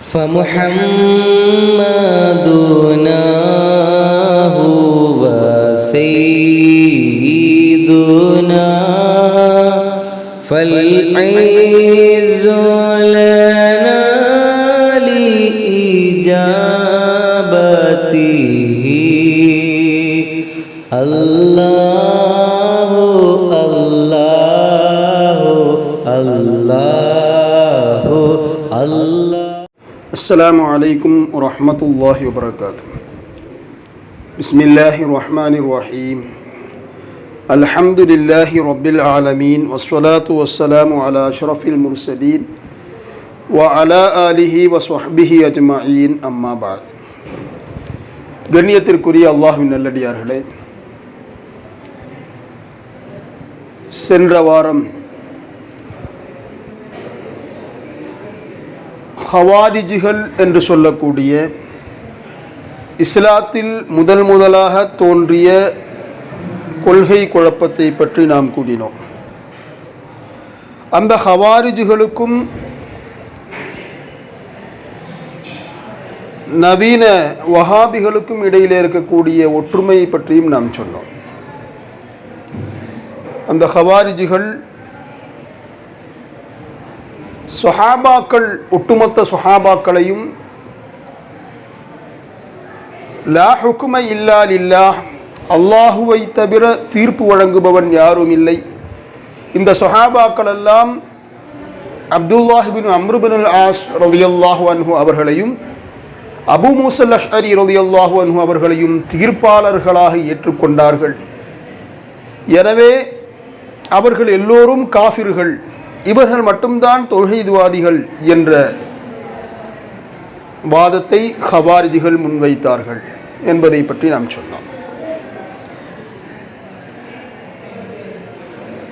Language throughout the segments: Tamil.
فمحمدنا هو سيدنا فالعز لنا لإجابته الله الله الله الله. அஸ்ஸலாமு அலைக்கும் வரஹ்மத்துல்லாஹி வபரகாத்துஹு. பிஸ்மில்லாஹிர் ரஹ்மானிர் ரஹீம். அல்ஹம்துலில்லாஹி ரப்பில் ஆலமீன் வஸ்ஸலாத்து வஸ்ஸலாமு அலா அஷ்ரஃபில் முர்ஸலீன் வ அலா ஆலிஹி வ ஸஹ்பிஹி அஜ்மஈன். அம்மா பஅத். கண்ணியத்திற்குரிய அல்லாஹ்வின் நல்லடியார்களே, சென்ற வாரம் ஹவாரிஜிகள் என்று சொல்லக்கூடிய இஸ்லாத்தில் முதலாக தோன்றிய கொள்கை குழப்பத்தை பற்றி நாம் கூறினோம். அந்த ஹவாரிஜிகளுக்கும் நவீன வஹாபிகளுக்கும் இடையிலே இருக்கக்கூடிய ஒற்றுமையை பற்றியும் நாம் சொன்னோம். அந்த ஹவாரிஜிகள் சொஹாபாக்கள், ஒட்டுமொத்த சொஹாபாக்களையும் லா ஹுக்ம இல்லா லில்லாஹ், அல்லாஹுவை தவிர தீர்ப்பு வழங்குபவன் யாரும் இல்லை, இந்த சொஹாபாக்கள் எல்லாம் அப்துல்லாஹ் பின் அம்ர் பின் அல் ஆஸ் ரலியல்லாஹு அன்ஹு அவர்களையும் அபு மூஸல் அஷ்அரி ரலியல்லாஹு அன்ஹு அவர்களையும் தீர்ப்பாளர்களாக ஏற்றுக்கொண்டார்கள். எனவே அவர்கள் எல்லோரும் காஃபிர்கள், இவர்கள் மட்டும்தான் தௌஹீத்வாதிகள் என்ற வாதத்தை ஹவாரிஜிகள் முன்வைத்தார்கள் என்பதை பற்றி நாம் சொன்னோம்.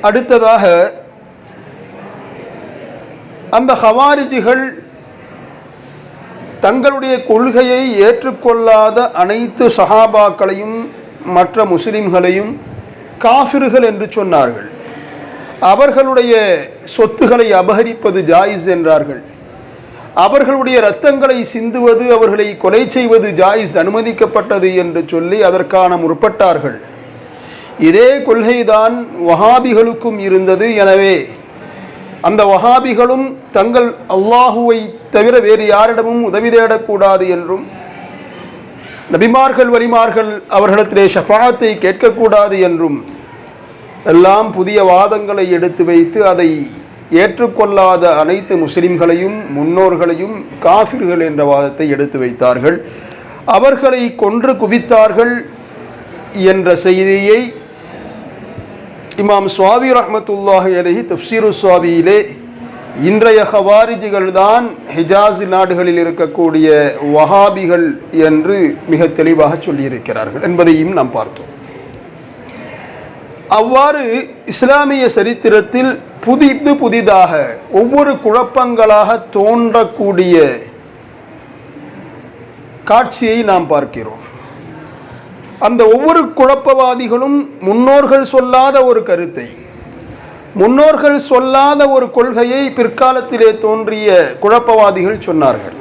அடுத்ததாக அந்த ஹவாரிஜிகள் தங்களுடைய கொள்கையை ஏற்றுக்கொள்ளாத அனைத்து சஹாபாக்களையும் மற்ற முஸ்லிம்களையும் காஃபிர்கள் என்று சொன்னார்கள். அவர்களுடைய சொத்துக்களை அபகரிப்பது ஜாயிஸ் என்றார்கள். அவர்களுடைய இரத்தங்களை சிந்துவது, அவர்களை கொலை செய்வது ஜாயிஸ், அனுமதிக்கப்பட்டது என்று சொல்லி அதற்கான முற்பட்டார்கள். இதே கொள்கைதான் வஹாபிகளுக்கும் இருந்தது. எனவே அந்த வஹாபிகளும் தங்கள் அல்லாஹுவை தவிர வேறு யாரிடமும் உதவி தேடக்கூடாது என்றும், நபிமார்கள் வலிமார்கள் அவர்களிடத்திலே ஷஃபாஅத்தை கேட்கக்கூடாது என்றும் எல்லாம் புதிய வாதங்களை எடுத்து வைத்து அதை ஏற்றுக்கொள்ளாத அனைத்து முஸ்லிம்களையும் முன்னோர்களையும் காஃபிர்கள் என்ற வாதத்தை எடுத்து வைத்தார்கள். அவர்களை கொன்று குவித்தார்கள் என்ற செய்தியை இமாம் ஸாவி ரஹ்மத்துல்லாஹி அலைஹி தஃப்ஸீரு ஸாவியிலே இன்றைய ஹவாரிஜிகள் தான் ஹிஜாஸ் நாடுகளில் இருக்கக்கூடிய வஹாபிகள் என்று மிக தெளிவாக சொல்லியிருக்கிறார்கள் என்பதையும் நாம் பார்த்தோம். அவ்வாறு இஸ்லாமிய சரித்திரத்தில் புதிதாக ஒவ்வொரு குழப்பங்களாக தோன்றக்கூடிய காட்சியை நாம் பார்க்கிறோம். அந்த ஒவ்வொரு குழப்பவாதிகளும் முன்னோர்கள் சொல்லாத ஒரு கருத்தை, முன்னோர்கள் சொல்லாத ஒரு கொள்கையை பிற்காலத்திலே தோன்றிய குழப்பவாதிகள் சொன்னார்கள்.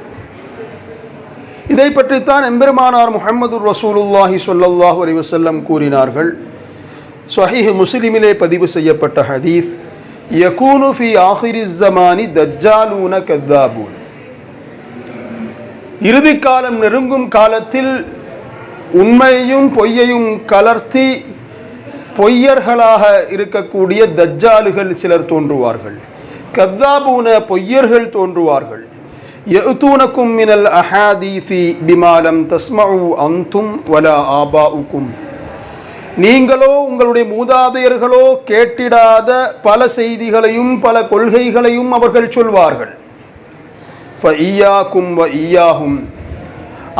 இதை பற்றித்தான் எம்பெருமானார் முஹம்மது ரசூலுல்லாஹி ஸல்லல்லாஹு அலைஹி வஸல்லம் கூறினார்கள். ஸஹீஹ் முஸ்லிமிலே பதிவு செய்யப்பட்ட ஹதீஸ், யகூனு ஃபி ஆஹிரிஸ் ஸமானி தஜ்ஜாலூன கذாபூன், இறுதி காலம் நெருங்கும் காலத்தில் உண்மையையும் பொய்யையும் கலர்த்தி பொய்யர்களாக இருக்கக்கூடிய தஜ்ஜாலுகள் சிலர் தோன்றுவார்கள். கذாபூன, பொய்யர்கள் தோன்றுவார்கள். யஅதூனகும் மினல் அஹாதீஸி பிமா லம் தஸ்மஉ அன்தும் வலா ஆபாஉக்கும், நீங்களோ உங்களுடைய மூதாதையர்களோ கேட்டிடாத பல செய்திகளையும் பல கொள்கைகளையும் அவர்கள் சொல்வார்கள். ஃபஇய்யாக்கும் வ இய்யாஹும்,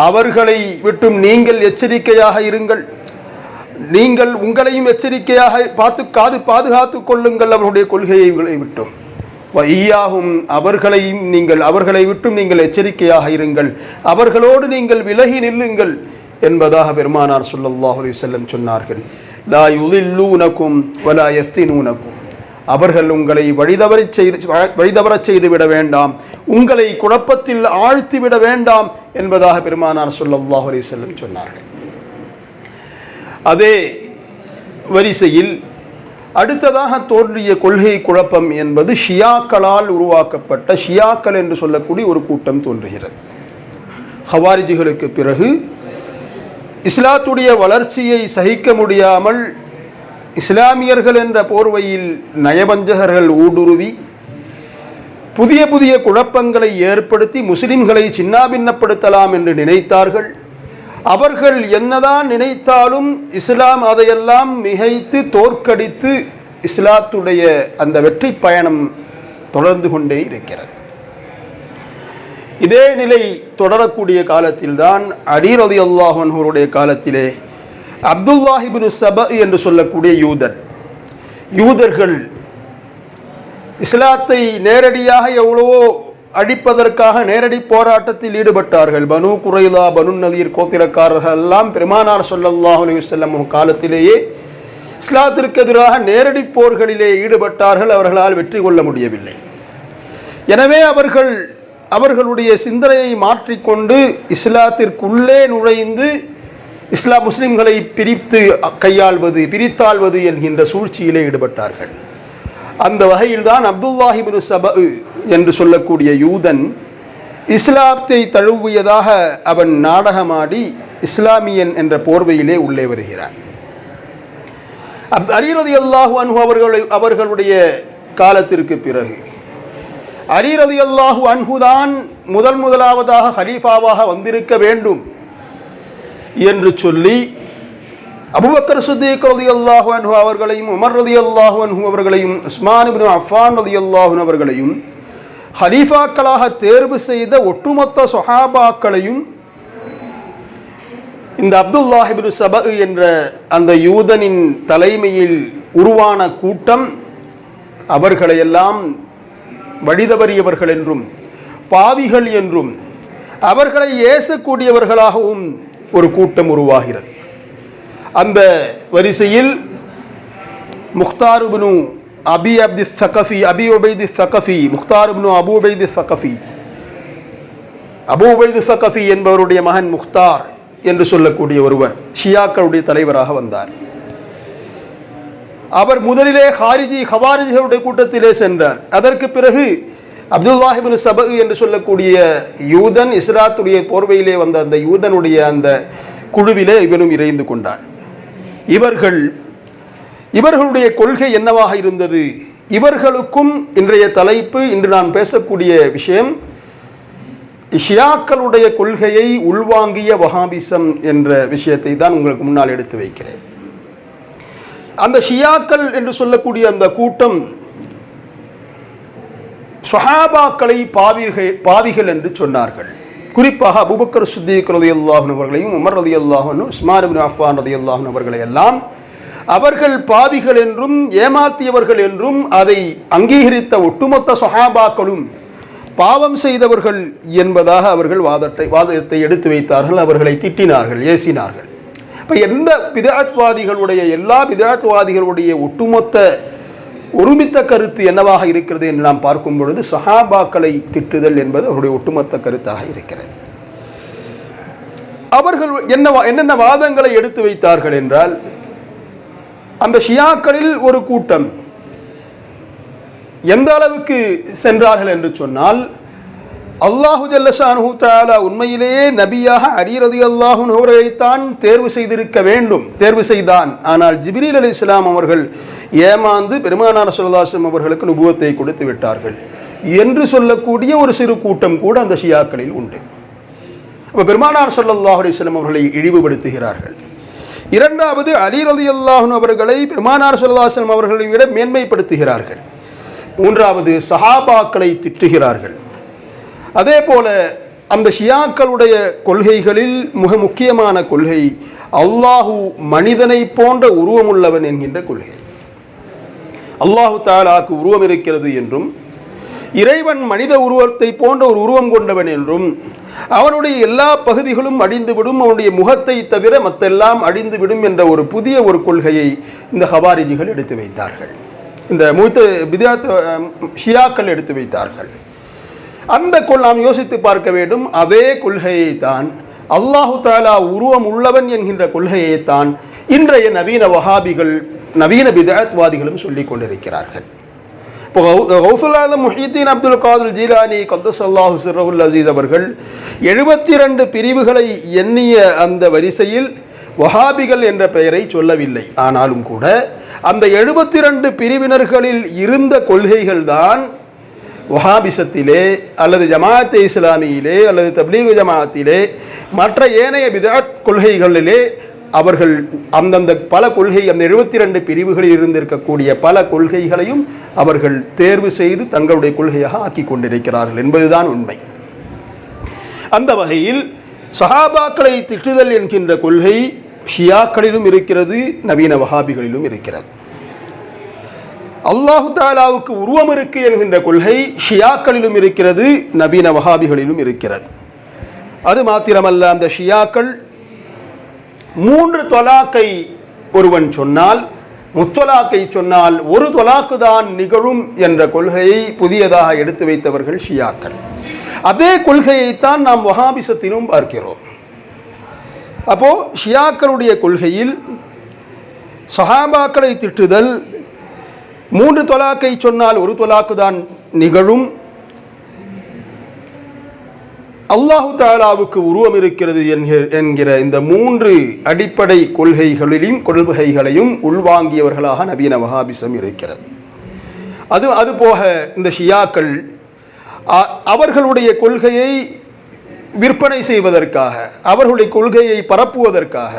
அவர்களை விட்டும் நீங்கள் எச்சரிக்கையாக இருங்கள், நீங்கள் உங்களையும் எச்சரிக்கையாக பாதுகாத்து கொள்ளுங்கள் அவர்களுடைய கொள்கையை விட்டும். வ இய்யாஹும், அவர்களை விட்டும் நீங்கள் எச்சரிக்கையாக இருங்கள், அவர்களோடு நீங்கள் விலகி நில்லுங்கள் என்பதாக பெருமானார் ஸல்லல்லாஹு அலைஹி வஸல்லம் சொன்னார்கள். லா யுதில்லூனகும் வலா யஃப்தினூனகும், அவர்கள் உங்களை வழிதவறச் செய்துவிட வேண்டாம், உங்களை குழப்பத்தில் ஆழ்த்திவிட வேண்டாம் என்பதாக பெருமானார் ஸல்லல்லாஹு அலைஹி வஸல்லம் சொன்னார்கள். அதே வரிசையில் அடுத்ததாக தோன்றிய கொள்கை குழப்பம் என்பது ஷியாக்களால் உருவாக்கப்பட்ட ஷியாக்கள் என்று சொல்லக்கூடிய ஒரு கூட்டம் தோன்றுகிறது. ஹவாரிஜிகளுக்கு பிறகு இஸ்லாத்துடைய வளர்ச்சியை சகிக்க முடியாமல் இஸ்லாமியர்கள் என்ற போர்வையில் நயவஞ்சகர்கள் ஊடுருவி புதிய புதிய குழப்பங்களை ஏற்படுத்தி முஸ்லிம்களை சின்னாபின்னப்படுத்தலாம் என்று நினைத்தார்கள். அவர்கள் என்னதான் நினைத்தாலும் இஸ்லாம் அதையெல்லாம் மிகைத்து தோற்கடித்து இஸ்லாத்துடைய அந்த வெற்றி பயணம் தொடர்ந்து கொண்டே இருக்கிறது. இதே நிலை தொடரக்கூடிய காலத்தில்தான் அலி ரலியல்லாஹு அன்ஹுவுடைய காலத்திலே அப்துல்லாஹ் இப்னு சபா என்று சொல்லக்கூடிய யூதர்கள் இஸ்லாத்தை நேரடியாக எவ்வளவோ அழிப்பதற்காக நேரடி போராட்டத்தில் ஈடுபட்டார்கள். பனு குரைலா, பனு நதீர் கோத்திரக்காரர்கள் எல்லாம் பெருமானார் ஸல்லல்லாஹு அலைஹி வஸல்லம் காலத்திலேயே இஸ்லாத்திற்கு எதிராக நேரடி போர்களிலே ஈடுபட்டார்கள். அவர்களால் வெற்றி கொள்ள முடியவில்லை. எனவே அவர்களுடைய சிந்தனையை மாற்றிக்கொண்டு இஸ்லாத்திற்குள்ளே நுழைந்து முஸ்லிம்களை பிரித்தாள்வது என்கின்ற சூழ்ச்சியிலே ஈடுபட்டார்கள். அந்த வகையில்தான் அப்துல்லாஹ் இப்னு சபா என்று சொல்லக்கூடிய யூதன் இஸ்லாத்தை தழுவியதாக அவன் நாடகமாடி இஸ்லாமியன் என்ற போர்வையிலே உள்ளே வருகிறான். அலி ரலியல்லாஹு அன்ஹு அவர்களுடைய காலத்திற்கு பிறகு அலி ரலியல்லாஹு அன்ஹு தான் முதலாவதாக ஹலீஃபாவாக வந்திருக்க வேண்டும் என்று சொல்லி அபூபக்கர் சித்தீக் ரலியல்லாஹு அன்ஹு அவர்களையும் உமர் ரலியல்லாஹு அன்ஹு அவர்களையும் உஸ்மான் இப்னு அஃபான் ரலியல்லாஹு அன்ஹு அவர்களையும் ஹலீஃபாக்களாக தேர்வு செய்த ஒட்டுமொத்த ஸஹாபாக்களையும் இந்த அப்துல்லாஹ் இப்னு சபா என்ற அந்த யூதனின் தலைமையில் உருவான கூட்டம் அவர்களையெல்லாம் வழிதவறியவர்கள் என்றும் பாவிகள் என்றும் அவர்களை ஏசக்கூடியவர்களாகவும் ஒரு கூட்டம் உருவாகிறது. அந்த வரிசையில் முக்தார் இப்னு அபி உபைத் ஸகஃபி முக்தார் இப்னு அபு உபைத் ஸகஃபி என்பவருடைய மகன் முக்தார் என்று சொல்லக்கூடிய ஒருவர் ஷியாக்களுடைய தலைவராக வந்தார். அவர் முதலிலே ஹவாரிஜிகளுடைய கூட்டத்திலே சென்றார். அதற்கு பிறகு அப்துல்லாஹ் இப்னு சபா என்று சொல்லக்கூடிய யூதன் இஸ்லாத்துடைய போர்வையிலே வந்த அந்த யூதனுடைய அந்த குழுவிலே இவனும் இணைந்து கொண்டார். இவர்களுடைய கொள்கை என்னவாக இருந்தது? இவர்களுக்கும் இன்றைய தலைப்பு, இன்று நான் பேசக்கூடிய விஷயம், ஷியாக்களுடைய கொள்கையை உள்வாங்கிய வஹாபிசம் என்ற விஷயத்தை தான் உங்களுக்கு முன்னால் எடுத்து வைக்கிறேன். அந்த ஷியாக்கள் என்று சொல்லக்கூடிய அந்த கூட்டம் ஸஹாபாக்களை பாவிகள் என்று சொன்னார்கள். குறிப்பாக அபூபக்கர் சித்தீக் ரலியல்லாஹு அன்ஹு அவர்களையும் உமர் ரலியல்லாஹு அன்ஹு உஸ்மான் இப்னு அஃபான் ரலியல்லாஹு அன்ஹு அவர்களை எல்லாம் அவர்கள் பாவிகள் என்றும் ஏமாற்றியவர்கள் என்றும் அதை அங்கீகரித்த ஒட்டுமொத்த ஸஹாபாக்களும் பாவம் செய்தவர்கள் என்பதாக அவர்கள் வாதத்தை எடுத்து வைத்தார்கள். அவர்களை திட்டினார்கள், ஏசினார்கள். இப்போ எல்லா பிதஅத்வாதிகளுடைய ஒட்டுமொத்த ஒருமித்த கருத்து என்னவாக இருக்கிறது என்று நாம் பார்க்கும் பொழுது ஸஹாபாக்களை திட்டுதல் என்பது அவருடைய ஒட்டுமொத்த கருத்தாக இருக்கிறது. அவர்கள் என்னென்ன வாதங்களை எடுத்து வைத்தார்கள் என்றால், அந்த ஷியாக்களில் ஒரு கூட்டம் எந்த அளவுக்கு சென்றார்கள் என்று சொன்னால், அல்லாஹு ஜல்ல ஷானுஹு தஆலா உண்மையிலேயே நபியாக அலி ரலியல்லாஹு அன்ஹு அவர்களைத்தான் தேர்வு செய்தான். ஆனால் ஜிப்ரீல் அலைஹிஸ்ஸலாம் அவர்கள் ஏமாந்து பெருமானார் ஸல்லல்லாஹு அலைஹி வஸல்லம் அவர்களுக்கு நுபுவத்தை கொடுத்து விட்டார்கள் என்று சொல்லக்கூடிய ஒரு சிறு கூட்டம் கூட அந்த ஷியாக்களில் உண்டு. அப்போ பெருமானார் ஸல்லல்லாஹு அலைஹி வஸல்லம் அவர்களை இழிவுபடுத்துகிறார்கள். இரண்டாவது, அலி ரலியல்லாஹு அன்ஹு அவர்களை பெருமானார் ஸல்லல்லாஹு அலைஹி வஸல்லம் அவர்களை விட மேன்மைப்படுத்துகிறார்கள். மூன்றாவது, சஹாபாக்களை திட்டுகிறார்கள். அதே போல அந்த ஷியாக்களுடைய கொள்கைகளில் மிக முக்கியமான கொள்கை அல்லாஹு மனிதனை போன்ற உருவமுள்ளவன் என்கின்ற கொள்கை. அல்லாஹு தஆலாவுக்கு உருவம் இருக்கிறது என்றும், இறைவன் மனித உருவத்தை போன்ற ஒரு உருவம் கொண்டவன் என்றும், அவனுடைய எல்லா பகுதிகளும் அழிந்துவிடும், அவனுடைய முகத்தை தவிர மற்றெல்லாம் அழிந்துவிடும் என்ற ஒரு புதிய ஒரு கொள்கையை இந்த ஹவாரிஜிகள் எடுத்து வைத்தார்கள். இந்த பிதாத் ஷியாக்கள் எடுத்து வைத்தார்கள். அந்த நாம் யோசித்து பார்க்க வேண்டும். அதே கொள்கையை தான் அல்லாஹு தஆலா உருவம் உள்ளவன் என்கின்ற கொள்கையை தான் இன்றைய நவீன வஹாபிகள், நவீன பிதஅத்வாதிகளும் சொல்லிக் கொண்டிருக்கிறார்கள். இப்போ கௌசுல் ஆலம் முஹித்தீன் அப்துல் காதிர் ஜீலானி கத்தஸல்லாஹு சிர்ரஹுல் அஸீஸ் அவர்கள் 72 பிரிவுகளை எண்ணிய அந்த வரிசையில் வஹாபிகள் என்ற பெயரை சொல்லவில்லை. ஆனாலும் கூட அந்த 72 பிரிவினர்களில் இருந்த கொள்கைகள் தான் வஹாபிசத்திலே அல்லது ஜமாஅத்தே இஸ்லாமியிலே அல்லது தப்லீக் ஜமாஅத்திலே மற்ற ஏனைய பிதஅத் கொள்கைகளிலே அவர்கள் அந்தந்த பல கொள்கை, அந்த 72 பிரிவுகளில் இருந்திருக்கக்கூடிய பல கொள்கைகளையும் அவர்கள் தேர்வு செய்து தங்களுடைய கொள்கையாக ஆக்கி கொண்டிருக்கிறார்கள் என்பதுதான் உண்மை. அந்த வகையில் சஹாபாக்களை திட்டுதல் என்கின்ற கொள்கை ஷியாக்களிலும் இருக்கிறது, நவீன வஹாபிகளிலும் இருக்கிறது. அல்லாஹு தஆலாவுக்கு உருவம் இருக்கு என்கின்ற கொள்கை ஷியாக்களிலும் இருக்கிறது, நவீன வஹாபிகளிலும் இருக்கிறது. அது மாத்திரமல்ல, அந்த ஷியாக்கள் 3 தொலாக்கை ஒருவன் சொன்னால், முத்தொலாக்கை சொன்னால் 1 தொலாக்கு தான் நிகழும் என்ற கொள்கையை புதியதாக எடுத்து வைத்தவர்கள் ஷியாக்கள். அதே கொள்கையைத்தான் நாம் வஹாபிசத்திலும் பார்க்கிறோம். அப்போ ஷியாக்களுடைய கொள்கையில் சஹாபாக்களை திட்டுதல், 3 தொலாக்கை சொன்னால் 1 தொலாக்கு தான் நிகழும், அல்லாஹு தஆலாவுக்கு உருவம் இருக்கிறது என்கிற இந்த 3 அடிப்படை கொள்கைகளையும் உள்வாங்கியவர்களாக நவீன வஹாபிசம் இருக்கிறது. அதுபோக இந்த ஷியாக்கள் அவர்களுடைய கொள்கையை விற்பனை செய்வதற்காக, அவர்களுடைய கொள்கையை பரப்புவதற்காக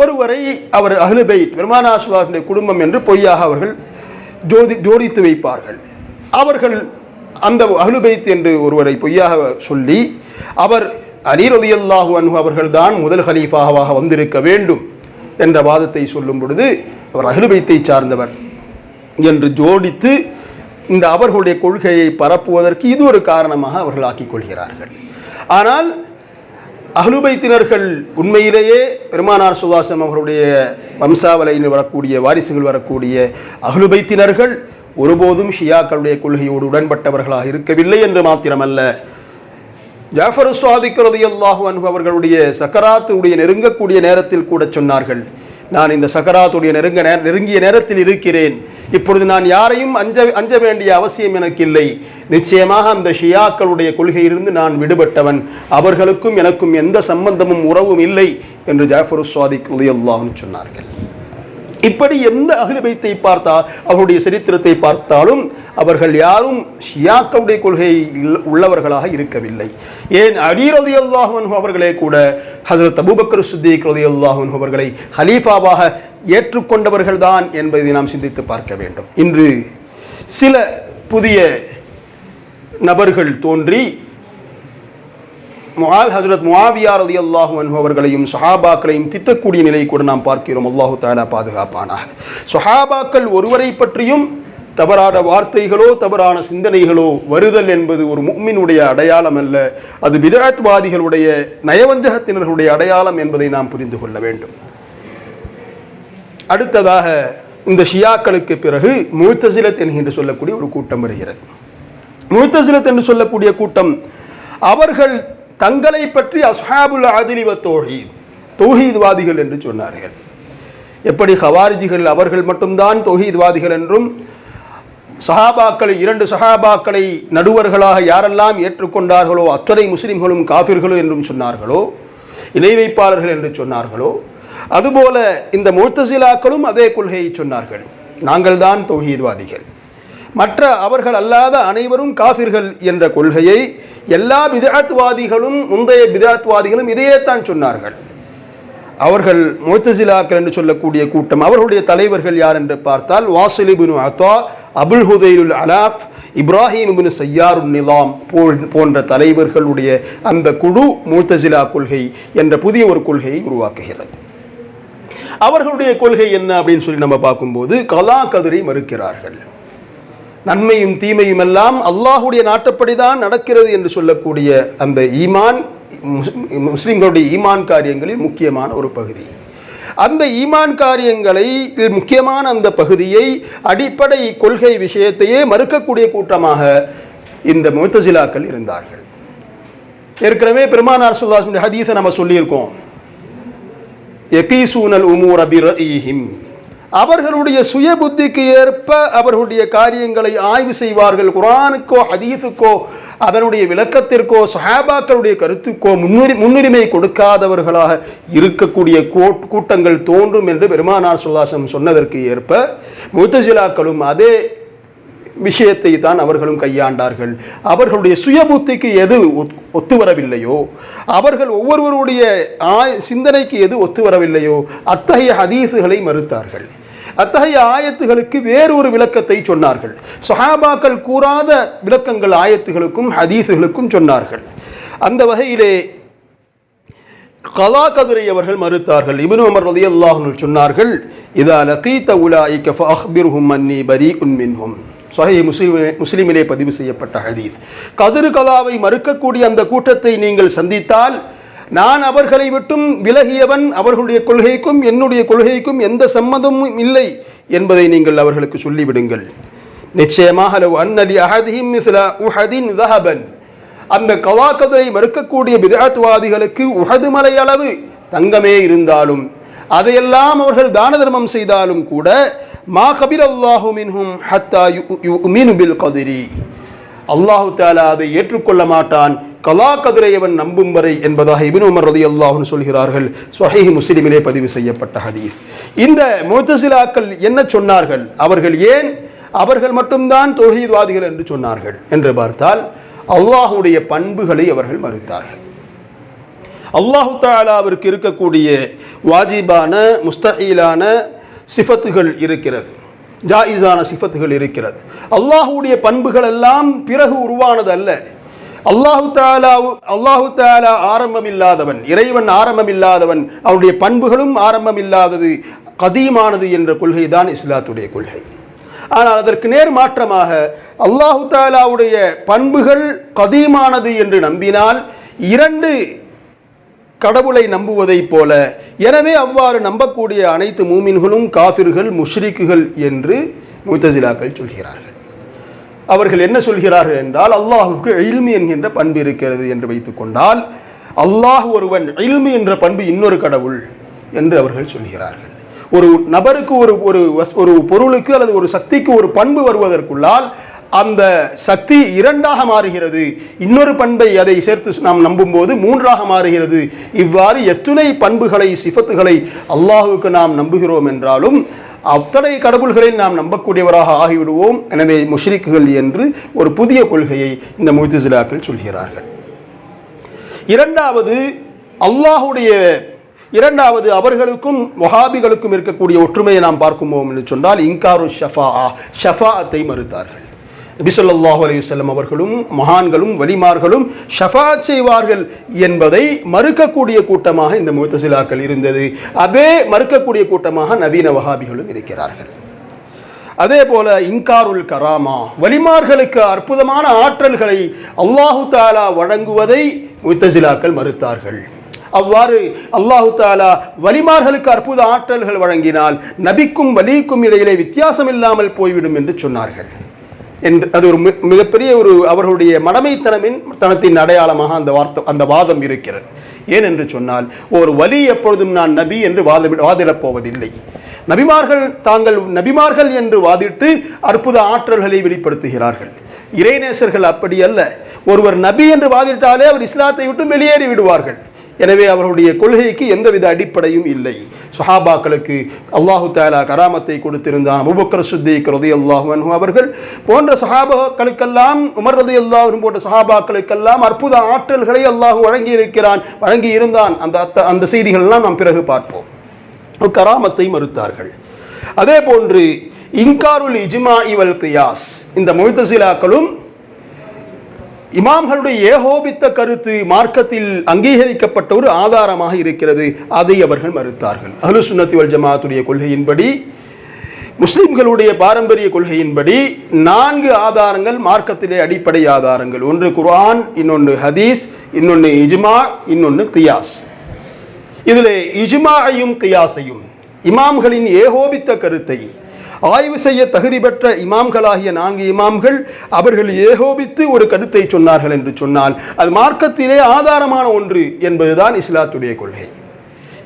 ஒருவரை அவர் அஹ்லு பைத் பெருமானார் ஸல்லல்லாஹு அலைஹி வஸல்லம் குடும்பம் என்று பொய்யாக அவர்கள் ஜோடித்து வைப்பார்கள். அவர்கள் அந்த அஹ்லு பைத் என்று ஒருவரை பொய்யாக சொல்லி அவர் அலி ரலியல்லாஹு அன்ஹு அவர்கள்தான் முதல் ஹலீஃபாவாக வந்திருக்க வேண்டும் என்ற வாதத்தை சொல்லும் பொழுது அவர் அஹ்லு பைத்தை சார்ந்தவர் என்று ஜோடித்து இந்த அவர்களுடைய கொள்கையை பரப்புவதற்கு இது ஒரு காரணமாக அவர்கள் ஆக்கிக் கொள்கிறார்கள். ஆனால் அஹ்லு பைத்தினர்கள் உண்மையிலேயே பெருமானார் ஸல்லல்லாஹு அலைஹி வஸல்லம் அவர்களுடைய வம்சாவளியில் வரக்கூடிய வாரிசுகள் வரக்கூடிய அஹ்லு பைத்தினர்கள் ஒருபோதும் ஷியாக்களுடைய கொள்கையோடு உடன்பட்டவர்களாக இருக்கவில்லை என்று மாத்திரமல்ல, ஜாஃபர் ஸாதிக் ரலியல்லாஹு அன்ஹு அவர்களுடைய சக்கராத்துடைய நெருங்கக்கூடிய நேரத்தில் கூட சொன்னார்கள், நான் இந்த சக்கராத்துடைய நெருங்கிய நேரத்தில் இருக்கிறேன், இப்பொழுது நான் யாரையும் அஞ்ச வேண்டிய அவசியம் எனக்கு இல்லை, நிச்சயமாக அந்த ஷியாக்களுடைய கொள்கையிலிருந்து நான் விடுபட்டவன், அவர்களுக்கும் எனக்கும் எந்த சம்பந்தமும் உறவும் இல்லை என்று ஜாஃபர் ஸாதிக் ரலியல்லாஹு அன்ஹு சொன்னார்கள். இப்படி எந்த அஹ்லு பைத்தை பார்த்தால், அவருடைய சரித்திரத்தை பார்த்தாலும் அவர்கள் யாரும் ஷியாக்களுடைய கொள்கையை உள்ளவர்களாக இருக்கவில்லை. ஏன் அலி ரலியல்லாஹு அன்ஹு அவர்களே கூட ஹஜ்ரத் அபூபக்கர் சித்திக் ரலியல்லாஹு அன்ஹு அவர்களை ஹலீஃபாவாக ஏற்றுக்கொண்டவர்கள் தான் என்பதை நாம் சிந்தித்து பார்க்க வேண்டும். இன்று சில புதிய நபர்கள் தோன்றி ஹஜ்ரத் முஆவியா ரலியல்லாஹு அன்ஹு அவர்களையும் சஹாபாக்களையும் திட்டக்கூடிய நிலை கூட நாம் பார்க்கிறோம். அல்லாஹு தஆலா பாதுகாப்பானாக. சஹாபாக்கள் ஒருவரை பற்றியும் தவறான வார்த்தைகளோ தவறான சிந்தனைகளோ வருதல் என்பது ஒரு முஃமினுடைய அடையாளம் அல்ல, அது பிதஅத்வாதிகளுடைய நயவஞ்சகத்தினர்களுடைய அடையாளம் என்பதை நாம் புரிந்து கொள்ள வேண்டும். அடுத்ததாக இந்த ஷியாக்களுக்கு பிறகு முஅ்தஸிலத் என்கின்ற சொல்லக்கூடிய ஒரு கூட்டம் வருகிறது. முஅ்தஸிலத் என்று சொல்லக்கூடிய கூட்டம், அவர்கள் தங்களை பற்றி அஸ்ஹாபுல் அத்லி வ தௌஹீத், தௌஹீத்வாதிகள் என்று சொன்னார்கள். எப்படி ஹவாரிஜிகள் அவர்கள் மட்டும்தான் தௌஹீத்வாதிகள் என்றும், சஹாபாக்கள் 2 சஹாபாக்களை நடுவர்களாக யாரெல்லாம் ஏற்றுக்கொண்டார்களோ அத்தனை முஸ்லிம்களும் காஃபிர்களும் என்றும் சொன்னார்களோ, இணை வைப்பாளர்கள் என்று சொன்னார்களோ, அதுபோல இந்த முஅ்தஸிலாக்களும் அதே கொள்கையை சொன்னார்கள், நாங்கள் தான் தௌஹீத்வாதிகள், மற்ற அவர்கள் அல்லாத அனைவரும் காஃபிர்கள் என்ற கொள்கையை எல்லா பிதஅத்வாதிகளும், முந்தைய பிதஅத்வாதிகளும் இதையே தான் சொன்னார்கள். அவர்கள் முஅ்தஸிலாக்கள் என்று சொல்லக்கூடிய கூட்டம், அவர்களுடைய தலைவர்கள் யார் என்று பார்த்தால் வாசில் இப்னு அத்தா, அபுல் ஹுதைலுல் அலாஃப், இப்ராஹிம் இப்னு சய்யாருன் நிலாம் போன்ற தலைவர்களுடைய அந்த குழு முஅ்தஸிலா கொள்கை என்ற புதிய ஒரு கொள்கையை உருவாக்குகிறது. அவர்களுடைய கொள்கை என்ன அப்படின்னு சொல்லி நம்ம பார்க்கும்போது, கலா கதிரை மறுக்கிறார்கள். நன்மையும் தீமையும் எல்லாம் அல்லாஹுடைய நாட்டப்படிதான் நடக்கிறது என்று சொல்லக்கூடிய அந்த ஈமான் முஸ்லிம்களுடைய ஈமான் காரியங்களில் முக்கியமான ஒரு பகுதி. அந்த ஈமான் காரியங்களை முக்கியமான அந்த பகுதியை அடிப்படை கொள்கை விஷயத்தையே மறுக்கக்கூடிய கூட்டமாக இந்த முத்தசிலாக்கள் இருந்தார்கள். ஏற்கனவே பெருமானார் ஸல்லல்லாஹு அலைஹி வஸல்லம் ஹதீஸை நம்ம சொல்லியிருக்கோம். யகீசூனல் உமூர பிரஈஹிம், அவர்களுடைய சுய புத்திக்கு ஏற்ப அவர்களுடைய காரியங்களை ஆய்வு செய்வார்கள். குர்ஆனுக்கோ ஹதீஸுக்கோ அதனுடைய விளக்கத்திற்கோ சஹாபாக்களுடைய கருத்துக்கோ முன்னுரிமை கொடுக்காதவர்களாக இருக்கக்கூடிய கூட்டங்கள் தோன்றும் என்று பெருமானார் ஸல்லல்லாஹு அலைஹி வஸல்லம் சொன்னதற்கு ஏற்ப முத்தசிலாக்களும் அதே விஷயத்தை தான் அவர்களும் கையாண்டார்கள். அவர்களுடைய சுய புத்திக்கு எது ஒத்து வரவில்லையோ, அவர்கள் ஒவ்வொருவருடைய சிந்தனைக்கு எது ஒத்து வரவில்லையோ அத்தகைய ஹதீஸுகளை மறுத்தார்கள். அத்தகைய ஆயத்துகளுக்கு வேறொரு விளக்கத்தை சொன்னார்கள். சஹாபாக்கள் கூறாத விளக்கங்கள் ஆயத்துகளுக்கும் ஹதீஸுகளுக்கும் சொன்னார்கள். அந்த வகையிலே கலா கதிரை அவர்கள் மறுத்தார்கள். இப்னு உமர் ரலியல்லாஹு அன்ஹு சொன்னார்கள், இதா லகீத உலாயிக ஃபஅக்பிர்ஹும் அன்னி பரீஉன் மின்ஹும். சஹீஹ் முஸ்லிமிலே பதிவு செய்யப்பட்ட ஹதீஸ். கதிர் கலாவை மறுக்கக்கூடிய அந்த கூட்டத்தை நீங்கள் சந்தித்தால் நான் அவர்களை விட்டும் விலகியவன், அவர்களுடைய கொள்கைக்கும் என்னுடைய கொள்கைக்கும் எந்த சம்மதமும் இல்லை என்பதை நீங்கள் அவர்களுக்கு சொல்லிவிடுங்கள். நிச்சயமாக அந்த கவாக்கதை மறுக்கக்கூடிய பித்அத்வாதிகளுக்கு உஹது மலை அளவு தங்கமே இருந்தாலும், அதையெல்லாம் அவர்கள் தான தர்மம் செய்தாலும் கூட மா கபிலல்லாஹு மின்ஹும் ஹத்தா யுமினு பில் கத்ரி, அல்லாஹு தஆலா அதை ஏற்றுக்கொள்ள மாட்டான் கலா கதிரையவன் நம்பும் வரை என்பதாக இப்னு உமர் ரலியல்லாஹு அன்ஹு சொல்கிறார்கள். ஸஹீஹ் முஸ்லிமிலே பதிவு செய்யப்பட்ட ஹதீஸ். இந்த முஅ்தஸிலாக்கள் என்ன சொன்னார்கள்? அவர்கள் மட்டும்தான் தௌஹீத்வாதிகள் என்று சொன்னார்கள் என்று பார்த்தால் அல்லாஹ்வுடைய பண்புகளை அவர்கள் மறுத்தார்கள். அல்லாஹு தஆலாவிற்கு இருக்கக்கூடிய வாஜிபான முஸ்தஹீலான சிஃபத்துகள் இருக்கிறது, ஜாயிஸான சிஃபத்துகள் இருக்கிறது. அல்லாஹ்வுடைய பண்புகள் எல்லாம் பிறகு உருவானது அல்ல. அல்லாஹு தஆலா ஆரம்பம் இல்லாதவன், இறைவன் ஆரம்பம் இல்லாதவன், அவருடைய பண்புகளும் ஆரம்பம் இல்லாதது, கதீமானது என்ற கொள்கை தான் இஸ்லாத்துடைய கொள்கை. ஆனால் அதற்கு நேர் மாற்றமாக அல்லாஹு தஆலாவுடைய பண்புகள் கதீமானது என்று நம்பினால் இரண்டு கடவுளை நம்புவதை போல, எனவே அவ்வாறு நம்பக்கூடிய அனைத்து மூமின்களும் காஃபிர்கள் முஷ்ரிக்குகள் என்று முஅ்தஸிலாக்கள் சொல்கிறார்கள். அவர்கள் என்ன சொல்கிறார்கள் என்றால், அல்லாஹுக்கு இல்மு என்கின்ற பண்பு இருக்கிறது என்று வைத்துக் கொண்டால் அல்லாஹ் ஒருவன், இல்மு என்ற பண்பு இன்னொரு கடவுள் என்று அவர்கள் சொல்கிறார்கள். ஒரு நபருக்கு ஒரு பொருளுக்கு அல்லது ஒரு சக்திக்கு ஒரு பண்பு வருவதற்குள்ளால் அந்த சக்தி இரண்டாக மாறுகிறது, இன்னொரு பண்பை அதை சேர்த்து நாம் நம்பும்போது மூன்றாக மாறுகிறது. இவ்வாறு எத்துணை பண்புகளை சிஃபத்துகளை அல்லாஹுக்கு நாம் நம்புகிறோம் என்றாலும் அத்தனை கடவுள்களில் நாம் நம்பக்கூடியவராக ஆகிவிடுவோம். எனவே முஷ்ரிக்குகள் என்று ஒரு புதிய கொள்கையை இந்த முஅ்தஸிலாக்கள் சொல்கிறார்கள். இரண்டாவது அவர்களுக்கும் வஹாபிகளுக்கும் இருக்கக்கூடிய ஒற்றுமையை நாம் பார்க்கும்போது என்று சொன்னால் இன்காரு ஷஃபாஅத்தை மறுத்தார்கள். நபி ஸல்லல்லாஹு அலைஹி வஸல்லம் அவர்களும் மகான்களும் வலிமார்களும் ஷஃபாஅத் செய்வார்கள் என்பதை மறுக்கக்கூடிய கூட்டமாக இந்த முஅ்தஸிலாக்கள் இருந்தது. அதே மறுக்கக்கூடிய கூட்டமாக நவீன வஹாபிகளும் இருக்கிறார்கள். அதே போல இன்காருல் கராமா, வலிமார்களுக்கு அற்புதமான ஆற்றல்களை அல்லாஹு தஆலா வழங்குவதை முஅ்தஸிலாக்கள் மறுத்தார்கள். அவ்வாறு அல்லாஹு தஆலா வலிமார்களுக்கு அற்புத ஆற்றல்கள் வழங்கினால் நபிக்கும் வலிக்கும் இடையிலே வித்தியாசம் இல்லாமல் போய்விடும் என்று சொன்னார்கள். அது ஒரு மிகப்பெரிய அவர்களுடைய மடமைத்தனத்தின் அடையாளமாக அந்த வாதம் இருக்கிறது. ஏனென்று சொன்னால் ஒரு வலி எப்பொழுதும் நான் நபி என்று வாதிடப் போவதில்லை. தாங்கள் நபிமார்கள் என்று வாதிட்டு அற்புத ஆற்றல்களை வெளிப்படுத்துகிறார்கள். இறைநேசர்கள் அப்படி அல்ல. ஒருவர் நபி என்று வாதிட்டாலே அவர் இஸ்லாத்தை விட்டு வெளியேறி விடுவார்கள். எனவே அவர்களுடைய கொள்கைக்கு எந்தவித அடிப்படையும் இல்லை. சஹாபாக்களுக்கு அல்லாஹு தஆலா கராமத்தை கொடுத்திருந்தான். அபூபக்கர் ஸித்தீக் ரலியல்லாஹு அன்ஹு அவர்கள் போன்ற சஹாபாக்களுக்கெல்லாம், உமர் ரலியல்லாஹு அன்ஹு போன்ற சஹாபாக்களுக்கெல்லாம் அற்புத ஆற்றல்களை அல்லாஹ் வழங்கி இருந்தான். அந்த செய்திகள் எல்லாம் நாம் பிறகு பார்ப்போம். கராமத்தை மறுத்தார்கள். அதே போன்று இன்காருல் இஜ்மாஇ வல் கியாஸ், இந்த முஅ்தஸிலாக்களும் இமாம்களுடைய ஏகோபித்த கருத்து மார்க்கத்தில் அங்கீகரிக்கப்பட்ட ஒரு ஆதாரமாக இருக்கிறது, அதை அவர்கள் மறுத்தார்கள். அஹ்லுஸ் சுன்னத்தி வல் ஜமாஅத்துடைய கொள்கையின்படி, முஸ்லிம்களுடைய பாரம்பரிய கொள்கையின்படி 4 ஆதாரங்கள் மார்க்கத்திலே அடிப்படை ஆதாரங்கள். ஒன்று குர்ஆன், இன்னொன்று ஹதீஸ், இன்னொன்று இஜ்மா, இன்னொன்று கியாஸ். இதிலே இஜ்மாஐயும் கியாஸையும் இமாம்களின் ஏகோபித்த கருத்தை ஆய்வு செய்ய தகுதி பெற்ற இமாம்களாகிய 4 இமாம்கள் அவர்கள் ஏகோபித்து ஒரு கருத்தை சொன்னார்கள் என்று சொன்னால் அது மார்க்கத்திலே ஆதாரமான ஒன்று என்பதுதான் இஸ்லாத்துடைய கொள்கை.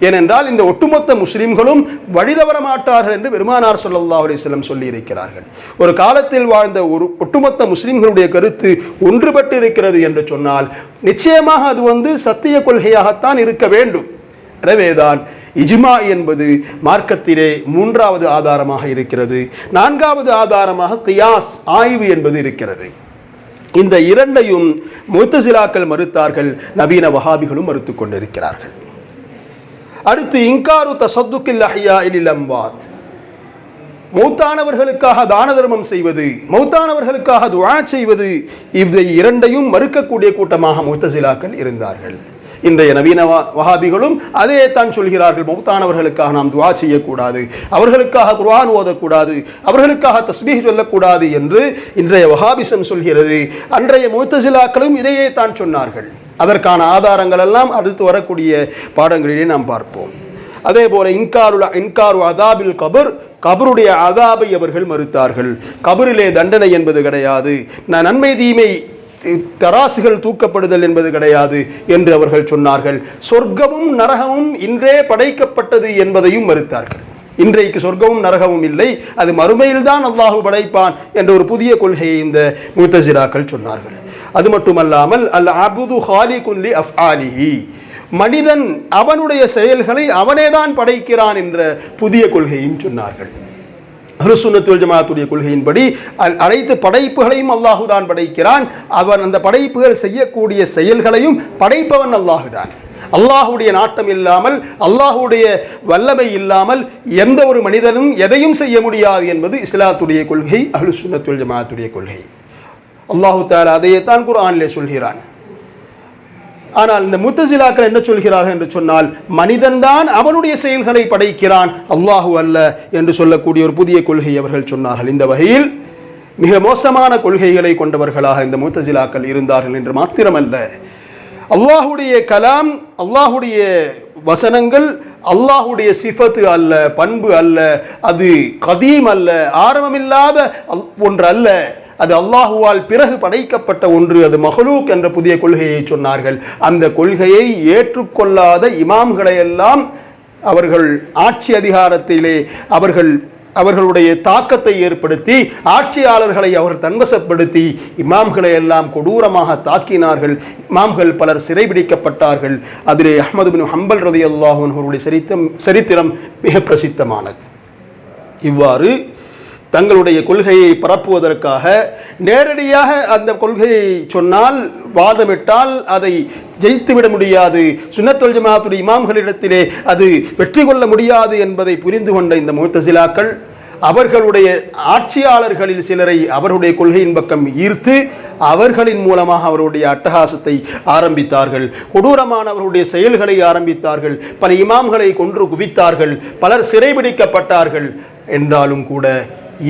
ஏனென்றால் இந்த ஒட்டுமொத்த முஸ்லிம்களும் வழிதவற மாட்டார்கள் என்று பெருமானார் ஸல்லல்லாஹு அலைஹி வஸல்லம் சொல்லி இருக்கிறார்கள். ஒரு காலத்தில் வாழ்ந்த ஒரு ஒட்டுமொத்த முஸ்லிம்களுடைய கருத்து ஒன்றுபட்டு இருக்கிறது என்று சொன்னால் நிச்சயமாக அது சத்திய கொள்கையாகத்தான் இருக்க வேண்டும். எனவேதான் இஜ்மா என்பது மார்க்கத்திலே 3வது ஆதாரமாக இருக்கிறது. 4வது ஆதாரமாக கியாஸ் ஆய்வு என்பது இருக்கிறது. இந்த இரண்டையும் முஅ்தஸிலாக்கள் மறுத்தார்கள், நவீன வஹாபிகளும் மறுத்து கொண்டிருக்கிறார்கள். அடுத்து இன்காரு தஸத்துக்கில் அஹ்யாஇல் அம்வாத், மௌத்தானவர்களுக்காக தான தர்மம் செய்வது, மௌத்தானவர்களுக்காக துஆ செய்வது, இவை இரண்டையும் மறுக்கக்கூடிய கூட்டமாக முஅ்தஸிலாக்கள் இருந்தார்கள். இன்றைய நவீன வஹாபிகளும் அதே தான் சொல்கிறார்கள். மௌத்தானவர்களுக்காக நாம் துஆ செய்யக்கூடாது, அவர்களுக்காக குர்ஆன் ஓதக்கூடாது, அவர்களுக்காக தஸ்பீஹ் சொல்லக்கூடாது என்று இன்றைய வஹாபிசம் சொல்கிறது. அன்றைய முஅ்தஸிலாக்களும் இதையே தான் சொன்னார்கள். அதற்கான ஆதாரங்கள் எல்லாம் அடுத்து வரக்கூடிய பாடங்களிலே நாம் பார்ப்போம். அதே போல இன்காரு அதாபில் கபர், கபருடைய அதாபை அவர்கள் மறுத்தார்கள். கபரிலே தண்டனை என்பது கிடையாது, நன்மை தீமை தராசுகள் தூக்கப்படுதல் என்பது கிடையாது என்று அவர்கள் சொன்னார்கள். சொர்க்கமும் நரகமும் இன்றே படைக்கப்பட்டது என்பதையும் மறுத்தார்கள். இன்றைக்கு சொர்க்கமும் நரகமும் இல்லை, அது மறுமையில்தான் அல்லாஹ் படைப்பான் என்ற ஒரு புதிய கொள்கையை இந்த முஅ்தஸிலாக்கள் சொன்னார்கள். அது மட்டுமல்லாமல் அல் அபுது ஹாலிகுன் லி அஃஆலிஹி, மனிதன் அவனுடைய செயல்களை அவனேதான் படைக்கிறான் என்ற புதிய கொள்கையும் சொன்னார்கள். அஹ்லுஸ் சுன்னத் வல் ஜமாஅத்துடைய கொள்கையின்படி அனைத்து படைப்புகளையும் அல்லாஹு தான் படைக்கிறான். அவன் அந்த படைப்புகள் செய்யக்கூடிய செயல்களையும் படைப்பவன் அல்லாஹு தான். அல்லாஹுடைய நாட்டம் இல்லாமல், அல்லாஹுடைய வல்லமை இல்லாமல் எந்த ஒரு மனிதனும் எதையும் செய்ய முடியாது என்பது இஸ்லாத்துடைய கொள்கை, அஹ்லுஸ் சுன்னத் வல் ஜமாஅத்துடைய கொள்கை. அல்லாஹு தஆலா அதையே தான் குர்ஆனிலே சொல்கிறான். ஆனால் இந்த முஅ்தஸிலாக்கள் என்ன சொல்கிறார்கள் என்று சொன்னால், மனிதன்தான் அவனுடைய செயல்களை படைக்கிறான், அல்லாஹு அல்ல என்று சொல்லக்கூடிய ஒரு புதிய கொள்கை அவர்கள் சொன்னார்கள். இந்த வகையில் மிக மோசமான கொள்கைகளை கொண்டவர்களாக இந்த முஅ்தஸிலாக்கள் இருந்தார்கள் என்று மாத்திரமல்ல, அல்லாஹுடைய கலாம், அல்லாஹுடைய வசனங்கள் அல்லாஹுடைய சிஃபத்து அல்ல, பண்பு அல்ல, அது கதீம் அல்ல, ஆரம்பமில்லாத ஒன்று அல்ல, அது அல்லாஹுவால் பிறகு படைக்கப்பட்ட ஒன்று, அது மஹ்லூக் என்ற புதிய கொள்கையை சொன்னார்கள். அந்த கொள்கையை ஏற்றுக்கொள்ளாத இமாம்களை எல்லாம் அவர்கள் ஆட்சி அதிகாரத்திலே அவர்களுடைய தாக்கத்தை ஏற்படுத்தி, ஆட்சியாளர்களை அவர் தன்வசப்படுத்தி இமாம்களை எல்லாம் கொடூரமாக தாக்கினார்கள். இமாம்கள் பலர் சிறைபிடிக்கப்பட்டார்கள். அதிலே அஹ்மது பின் ஹம்பல் ரலியல்லாஹு அன்ஹு அவருடைய சரித்திரம் மிக பிரசித்தமானது. இவ்வாறு தங்களுடைய கொள்கையை பரப்புவதற்காக நேரடியாக அந்த கொள்கையை சொன்னால், வாதமிட்டால் அதை ஜெயித்துவிட முடியாது, சுன்னத் வல் ஜமாஅத்துடைய இமாம்களிடத்திலே அது வெற்றி கொள்ள முடியாது என்பதை புரிந்து கொண்ட இந்த முஅ்தஸிலாக்கள் அவர்களுடைய ஆட்சியாளர்களில் சிலரை அவருடைய கொள்கையின் பக்கம் ஈர்த்து அவர்களின் மூலமாக அவருடைய அட்டகாசத்தை ஆரம்பித்தார்கள். கொடூரமான அவருடைய செயல்களை ஆரம்பித்தார்கள். பல இமாம்களை கொன்று குவித்தார்கள். பலர் சிறைபிடிக்கப்பட்டார்கள். என்றாலும் கூட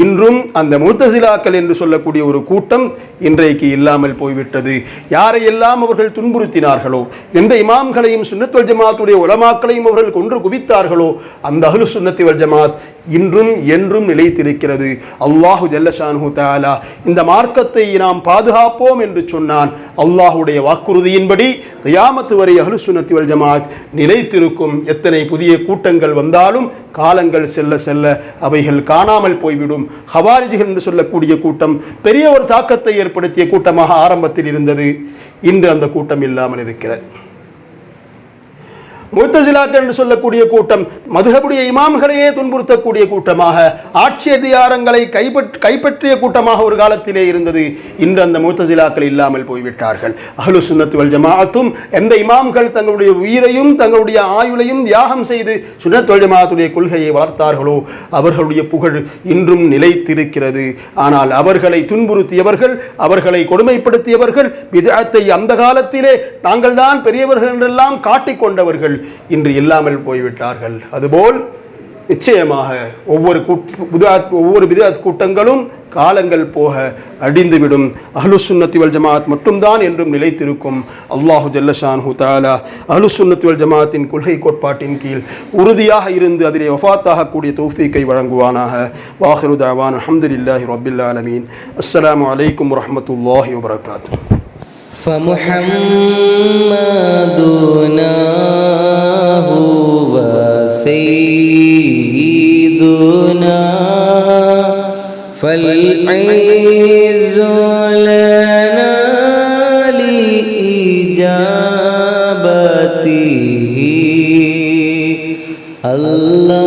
இன்றும் அந்த முஅ்தஸிலாக்கள் என்று சொல்லக்கூடிய ஒரு கூட்டம் இன்றைக்கு இல்லாமல் போய்விட்டது. யாரையெல்லாம் அவர்கள் துன்புறுத்தினார்களோ, எந்த இமாம்களையும் சுன்னத் வல் ஜமாஅத்துடைய உலமாக்களையும் அவர்கள் கொன்று குவித்தார்களோ, அந்த அஹ்லுஸ் சுன்னத்தி வல் ஜமாஅத் இன்றும் என்றும் நிலைத்திருக்கிறது. அல்லாஹு ஜல்ல ஷானுஹு தஆலா இந்த மார்க்கத்தை நாம் பாதுகாப்போம் என்று சொன்னான். அல்லாஹுடைய வாக்குறுதியின்படி கியாமத் வரை அஹ்லுஸ் சுன்னத்தி வல் ஜமாஅத் நிலைத்திருக்கும். எத்தனை புதிய கூட்டங்கள் வந்தாலும் காலங்கள் செல்ல செல்ல அவைகள் காணாமல் போய்விடும். ஹவாரிஜிகள் என்று சொல்லக்கூடிய கூட்டம் பெரிய ஒரு தாக்கத்தை ஏற்படுத்திய கூட்டமாக ஆரம்பத்தில் இருந்தது. இன்று அந்த கூட்டம் இல்லாமல் இருக்கிறது. முஅ்தஸிலாக்கள் என்று சொல்லக்கூடிய கூட்டம் மதுஹபுடைய இமாம்களையே துன்புறுத்தக்கூடிய கூட்டமாக, ஆட்சி அதிகாரங்களை கைப்பற்றிய கூட்டமாக ஒரு காலத்திலே இருந்தது. இன்று அந்த முஅ்தஸிலாக்கள் இல்லாமல் போய்விட்டார்கள். அஹ்லுஸ் சுன்னத் வல் ஜமாஅத்தும் எந்த இமாம்கள் தங்களுடைய உயிரையும் தங்களுடைய ஆயுளையும் தியாகம் செய்து சுன்னத் வல் ஜமாஅத்துடைய கொள்கையை வளர்த்தார்களோ அவர்களுடைய புகழ் இன்றும் நிலைத்திருக்கிறது. ஆனால் அவர்களை துன்புறுத்தியவர்கள், அவர்களை கொடுமைப்படுத்தியவர்கள், பித்அத்தை அந்த காலத்திலே தாங்கள் தான் பெரியவர்கள் என்றெல்லாம் காட்டிக்கொண்டவர்கள் இன்று இல்லாமல் போய்விட்டார்கள். அதுபோல் நிச்சயமாக ஒவ்வொரு பிதஅத் கூட்டங்களும் காலங்கள் போக அடிந்துவிடும். அஹ்லுஸ் சுன்னத்தி வல் ஜமாஅத் மட்டும்தான் என்றும் நிலைத்திருக்கும். அல்லாஹு ஜல்ல ஷான்ஹு தஆலா அஹ்லுஸ் சுன்னத்தி வல் ஜமாஅத்தின் கொள்கை கோட்பாட்டின் கீழ் உறுதியாக இருந்து அதிலே வஃபாத்தாகக்கூடிய தௌஃபீக்கை வழங்குவானாக. வாஹிரு தஅவானா அல்ஹம்துலில்லாஹி ரப்பில் ஆலமீன். அஸ்ஸலாமு அலைக்கும் வரஹ்மத்துல்லாஹி வபரகாத்துஹு. فمحمدنا هو سيدنا فالعز لنا لإجابته الله